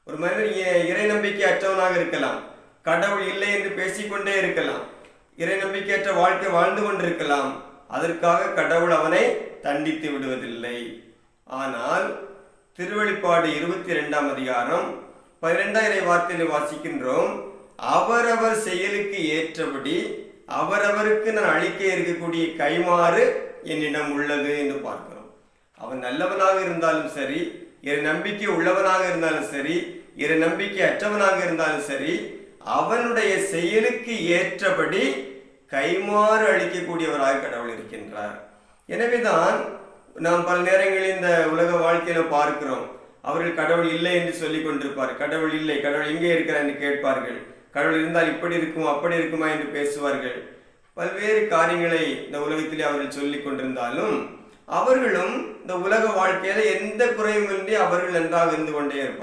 ஒரு மனிதன் இறை நம்பிக்கை அற்றவனாக இருக்கலாம், கடவுள் இல்லை என்று பேசிக்கொண்டே இருக்கலாம், இறை நம்பிக்கையற்ற வாழ்க்கை வாழ்ந்து கொண்டிருக்கலாம். அதற்காக கடவுள் அவனை தண்டித்து விடுவதில்லை. ஆனால் திருவெளிப்பாடு 22ஆம் அதிகாரம் 12 வார்த்தையில் வாசிக்கின்றோம், அவரவர் செயலுக்கு ஏற்றபடி அவரவருக்கு நான் அளிக்க இருக்கக்கூடிய கைமாறு என்னிடம் உள்ளது என்று பார்க்கிறோம். அவன் நல்லவனாக இருந்தாலும் சரி, இறை நம்பிக்கை உள்ளவனாக இருந்தாலும் சரி, இறை நம்பிக்கை அற்றவனாக இருந்தாலும் சரி, அவனுடைய செயலுக்கு ஏற்றபடி கைமாறு அளிக்கக்கூடியவராக கடவுள் இருக்கின்றார். எனவேதான் நாம் பல நேரங்களில் இந்த உலக வாழ்க்கையில பார்க்கிறோம், அவர்கள் கடவுள் இல்லை என்று சொல்லிக் கொண்டிருப்பார். கடவுள் இல்லை, கடவுள் எங்கே இருக்கிறார் என்று கேட்பார்கள். கடவுள் இருந்தால் இப்படி இருக்குமா அப்படி இருக்குமா என்று பேசுவார்கள். பல்வேறு காரியங்களை இந்த உலகத்திலே அவர்கள் சொல்லிக் கொண்டிருந்தாலும் அவர்களும் இந்த உலக வாழ்க்கையில எந்த குறையுமின்றி அவர்கள் நன்றாக இருந்து கொண்டே இருப்பார்.